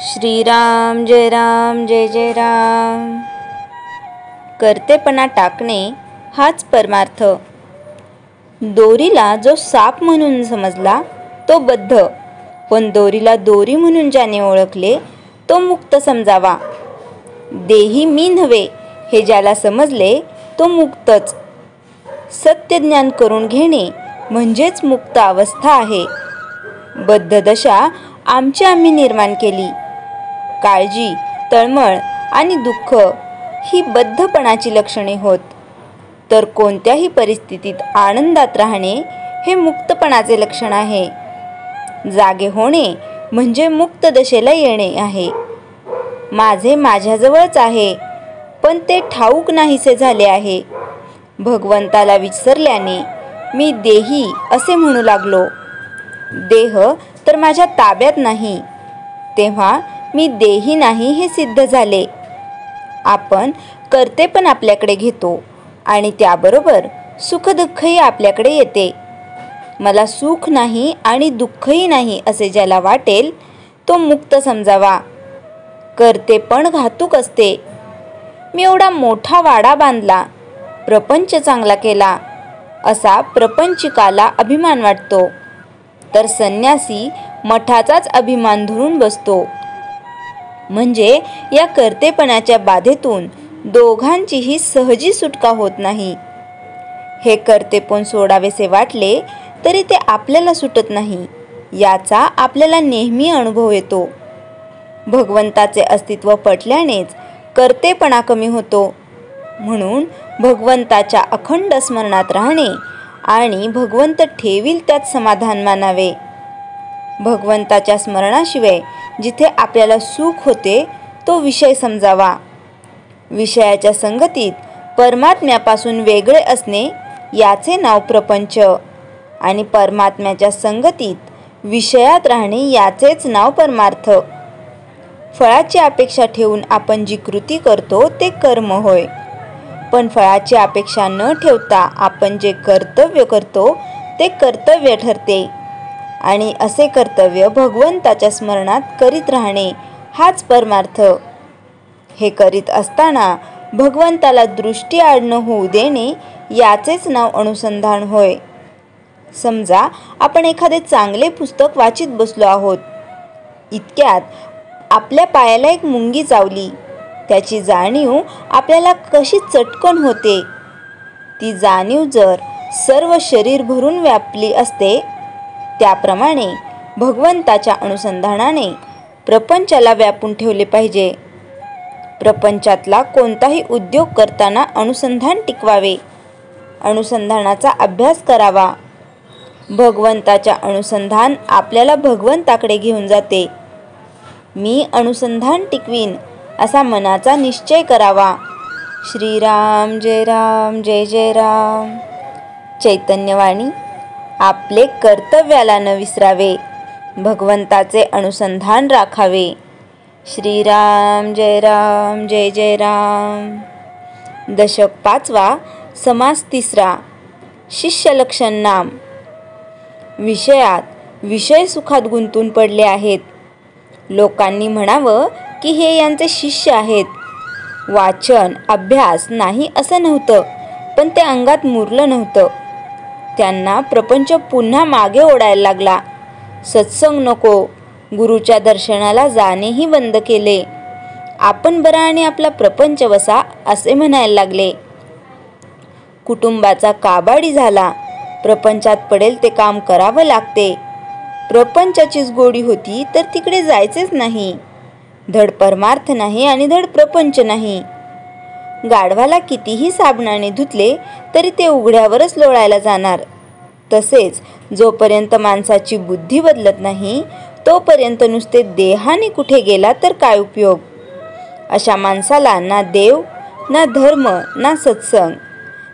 श्रीराम जय जय राम। करतेपणा टाकणे हाच परमार्थ। दोरीला जो साप म्हणून समजला तो बद्ध, पण दोरीला दोरी म्हणून ज्याने ओळखले तो मुक्त समजावा। देही मी नव्हे हे ज्याला समजले तो मुक्तच। सत्य ज्ञान करून घेणे म्हणजेच मुक्त अवस्था आहे। बद्ध दशा आम्ही निर्माण केली। काळजी, तळमळ आणि दुःख ही बद्धपणाची लक्षणे होत, तर कोणत्याही परिस्थितीत आनंदात राहणे हे मुक्तपणाचे लक्षण आहे। जागे होणे म्हणजे मुक्त दशेला येणे आहे। माझे माझ्याजवळच आहे, पण ते ठाऊक नाहीसे झाले आहे। भगवंताला विसरल्याने मी देही असे म्हणू लागलो। देह तर माझ्या ताब्यात नाही, तेव्हा मी देही नाही हे सिद्ध झाले। आपण करतेपण आपल्याकडे घेतो आणि त्याबरोबर सुखदुःखही आपल्याकडे येते। मला सुख नाही आणि दुःखही नाही असे ज्याला वाटेल तो मुक्त समजावा। करतेपण घातक असते। मी एवढा मोठा वाडा बांधला, प्रपंच चांगला केला असा प्रपंचिकाला अभिमान वाटतो, तर संन्यासी मठाचाच अभिमान धरून बसतो। म्हणजे या करतेपणाच्या बाधेतून दोघांचीही सहजी सुटका होत नाही। हे करतेपण सोडावेसे वाटले तरी ते आपल्याला सुटत नाही, याचा आपल्याला नेहमी अनुभव येतो। भगवंताचे अस्तित्व पटल्यानेच करतेपणा कमी होतो। म्हणून भगवंताच्या अखंड स्मरणात राहणे आणि भगवंत ठेवील त्यात समाधान मानावे। भगवंताच्या स्मरणाशिवाय जिथे आपल्याला सुख होते तो विषय समजावा। विषयाच्या संगतीत परमात्म्यापासून वेगळे असणे याचे नाव प्रपंच, आणि परमात्म्याच्या संगतीत विषयात राहणे याचेच नाव परमार्थ। फळाची अपेक्षा ठेवून आपण जी कृती करतो ते कर्म होय, पण फळाची अपेक्षा न ठेवता आपण जे कर्तव्य करतो ते कर्तव्य ठरते। आणि असे कर्तव्य भगवंताच्या स्मरणात करीत राहणे हाच परमार्थ। हे करीत असताना भगवंताला दृष्टी आड न होऊ देणे याचेच नाव अनुसंधान होय। समजा आपण एखादे चांगले पुस्तक वाचित बसलो आहोत, इतक्यात आपल्या पायाला एक मुंगी चावली। त्याची जाणीव आपल्याला कशी चटकन होते, ती जाणीव जर सर्व शरीर भरून व्यापली असते, त्याप्रमाणे भगवंताच्या अनुसंधानाने प्रपंचाला व्यापून ठेवले पाहिजे। प्रपंचातला कोणताही उद्योग करताना अनुसंधान टिकवावे, अनुसंधानाचा अभ्यास करावा। भगवंताच्या अनुसंधान आपल्याला भगवंताकडे घेऊन जाते। मी अनुसंधान टिकवीन असा मनाचा निश्चय करावा। श्रीराम जय जय राम। चैतन्यवाणी। आपले कर्तव्याला न विसरावे, भगवंताचे अनुसंधान राखावे। श्रीराम जय जय राम। दशक 5वा, समास 3रा, शिष्य लक्षण नाम। विषयात विषय सुखात गुंतून पडले आहेत। लोकांनी म्हणावं की हे यांचे शिष्य आहेत। वाचन अभ्यास नाही असं नव्हतं, पण ते अंगात मुरलं नव्हतं। त्यांना प्रपंच पुन्हा मागे ओढायला लागला। सत्संग नको, गुरुच्या दर्शनाला जाणेही बंद केले। आपण बरा आणि आपला प्रपंच वसा असे म्हणायला लागले। कुटुंबाचा काबाडी झाला। प्रपंचात पडेल ते काम करावं लागते। प्रपंचाचीच गोडी होती तर तिकडे जायचेच नाही। धड परमार्थ नाही आणि धड प्रपंच नाही। गाढवाला कितीही साबणाने धुतले तरी ते उघड्यावरच लोळायला जाणार। तसेच जोपर्यंत माणसाची बुद्धी बदलत नाही तोपर्यंत नुसते देहाने कुठे गेला तर काय उपयोग। अशा माणसाला ना देव ना धर्म ना सत्संग।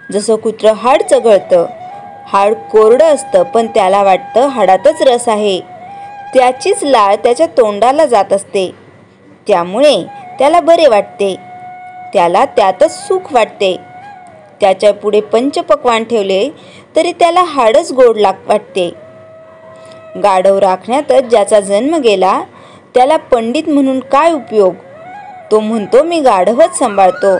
जसं कुत्रं हाड चघळतं, हाड कोरडं असतं पण त्याला वाटतं हाडातच रस आहे। त्याचीच लाळ त्याच्या तोंडाला जात असते, त्यामुळे त्याला बरे वाटते, त्याला त्यातच सुख वाटते। त्याच्या पुढे पंचपक्वान्न ठेवले तरी त्याला हाडच गोड वाटते। गाढव राखण्यातच ज्याचा जन्म गेला त्याला पंडित म्हणून काय उपयोग? तो म्हणतो मी गाढवच सांभाळतो.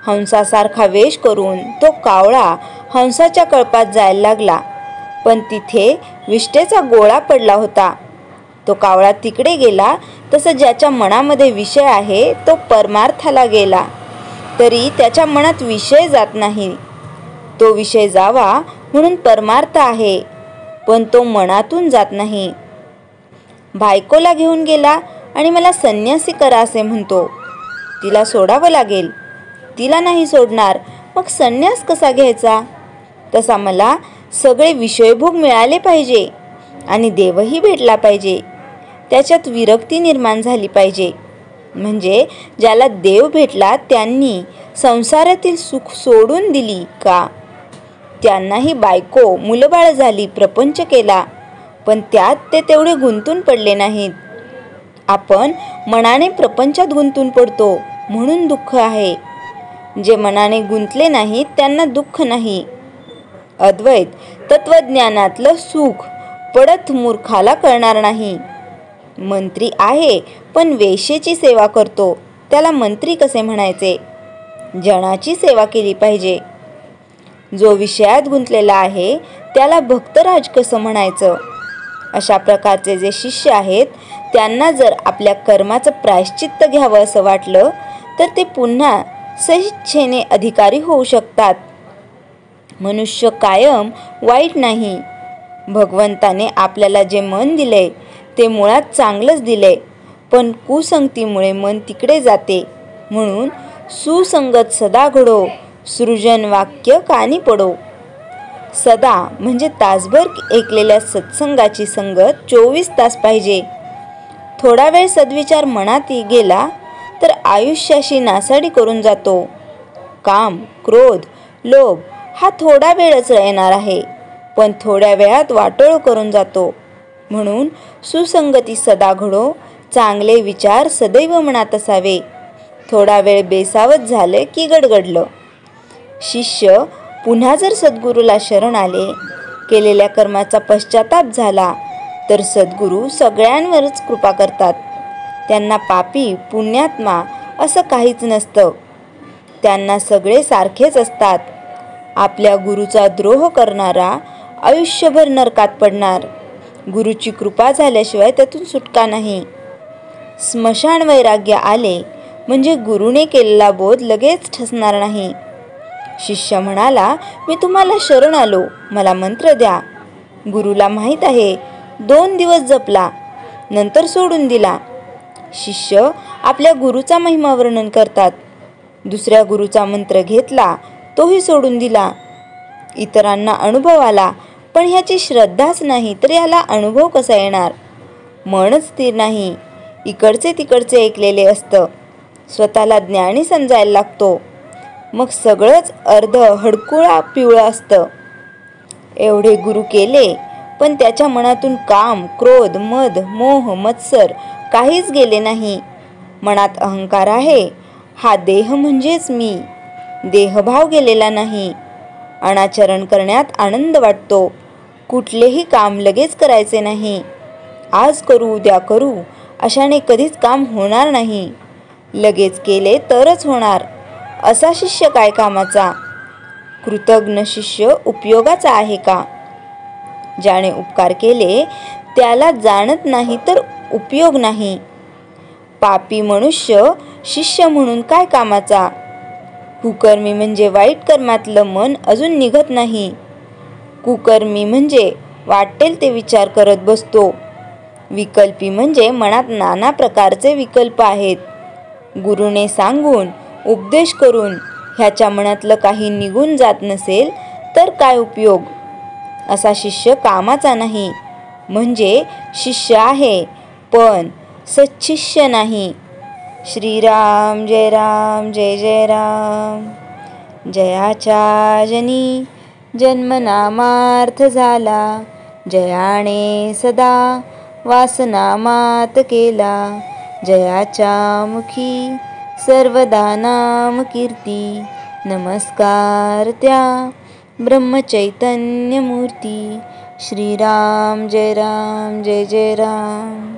हंसासारखा वेश करून तो कावळा हंसाच्या कळपात जायला लागला, पण तिथे विष्ठेचा गोळा पडला होता. तो कावळा तिकडे गेला तसं ज्याच्या मनामध्ये विषय आहे तो परमार्थाला गेला, तरी त्याच्या मनात विषय जात नाही. तो विषय जावा म्हणून परमार्थ आहे, पण तो मनातून जात नाही. बायकोला घेऊन गेला आणि मला संन्यासी करा असे म्हणतो. तिला सोडावं लागेल. तिला नाही सोडणार, मग संन्यास कसा घ्यायचा? तसा मला सगळे विषयभोग मिळाले पाहिजे आणि देवही भेटला पाहिजे. त्याच्यात विरक्ती निर्माण झाली पाहिजे. म्हणजे ज्याला देव भेटला त्यांनी संसारातील सुख सोडून दिली का? त्यांनाही बायको मुलबाळ झाली, प्रपंच केला, पण त्यात ते तेवढे गुंतून पडले नाहीत. आपण मनाने प्रपंचात गुंतून पडतो म्हणून दुःख आहे. जे मनाने गुंतले नाहीत त्यांना दुःख नाही. अद्वैत तत्वज्ञानातलं सुख पडत मूर्खाला कळणार नाही. मंत्री आहे पण वेश्येची सेवा करतो, त्याला मंत्री कसे म्हणायचे? जनाची सेवा केली पाहिजे. जो विषयात गुंतलेला आहे त्याला भक्तराज कसं म्हणायचं? अशा प्रकारचे जे शिष्य आहेत त्यांना जर आपल्या कर्माचं प्रायश्चित्त घ्यावं असं वाटलं तर ते पुन्हा सदिच्छेने अधिकारी होऊ शकतात. मनुष्य कायम वाईट नाही. भगवंताने आपल्याला जे मन दिले ते मुळात चांगलंच दिले, पण कुसंगतीमुळे मन तिकडे जाते. म्हणून सुसंगत सदा घडो, सृजन वाक्य कानी पडो. सदा म्हणजे तासभर ऐकलेल्या सत्संगाची संगत 24 तास पाहिजे. थोडा वेळ सद्विचार मनात गेला तर आयुष्याशी नासाडी करून जातो. काम, क्रोध, लोभ हा थोडा वेळच येणार आहे, पण थोड्या वेळात वाटोळ करून जातो. म्हणून सुसंगती सदा घडो, चांगले विचार सदैव मनात असावे. थोडा वेळ बेसावत झाले की गडगडलं. शिष्य पुन्हा जर सद्गुरूला शरण आले, केलेल्या कर्माचा पश्चाताप झाला तर सद्गुरू सगळ्यांवरच कृपा करतात. त्यांना पापी पुण्यात्मा असं काहीच नसतं. त्यांना सगळे सारखेच असतात. आपल्या गुरूचा द्रोह करणारा आयुष्यभर नरकात पडणार. गुरुची कृपा झाल्याशिवाय त्यातून सुटका नाही. स्मशान वैराग्य आले म्हणजे गुरुने केलेला बोध लगेच ठसणार नाही. शिष्य म्हणाला, मी तुम्हाला शरण आलो, मला मंत्र द्या. गुरुला माहीत आहे. 2 दिवस जपला, नंतर सोडून दिला. शिष्य आपल्या गुरुचा महिमा वर्णन करतात. दुसऱ्या गुरुचा मंत्र घेतला, तोही सोडून दिला. इतरांना अनुभव आला, पण ह्याची श्रद्धाच नाही तर याला अनुभव कसा येणार? मनच स्थिर नाही. इकडचे तिकडचे ऐकलेले असतं. स्वतःला ज्ञानी समजायला लागतो. मग सगळंच अर्ध हडकुळा पिवळं असतं. एवढे गुरु केले, पण त्याच्या मनातून काम, क्रोध, मद, मोह, मत्सर काहीच गेले नाही. मनात अहंकार आहे. हा देह म्हणजेच मी. देहभाव गेलेला नाही. अनाचरण करण्यात आनंद वाटतो. कुठलेही काम लगेच करायचे नाही. आज करू उद्या करू अशाने कधीच काम होणार नाही. लगेच केले तरच होणार. असा शिष्य काय कामाचा? कृतज्ञ शिष्य उपयोगाचा आहे का? ज्याने उपकार केले त्याला जाणत नाही तर उपयोग नाही. पापी मनुष्य शिष्य म्हणून काय कामाचा? कुकर्मी म्हणजे वाईट कर्मातलं मन अजून निघत नाही. कुकर्मी म्हणजे वाटेल ते विचार करत बसतो. विकल्पी म्हणजे मनात नाना प्रकारचे विकल्प आहेत. गुरुने सांगून उपदेश करून ह्याच्या मनातलं काही निघून जात नसेल तर काय उपयोग? असा शिष्य कामाचा नाही. म्हणजे शिष्य आहे पण सच्छिष्य नाही. श्रीराम जय राम जय जय राम. जयाच्या जनी जन्मनामार्थ झाला, जयाने सदा वासनामात केला. जयाच्या मुखी सर्वदा नाम कीर्ती, नमस्कार त्या ब्रह्मचैतन्य मूर्ती. श्रीराम जय राम जय जय राम.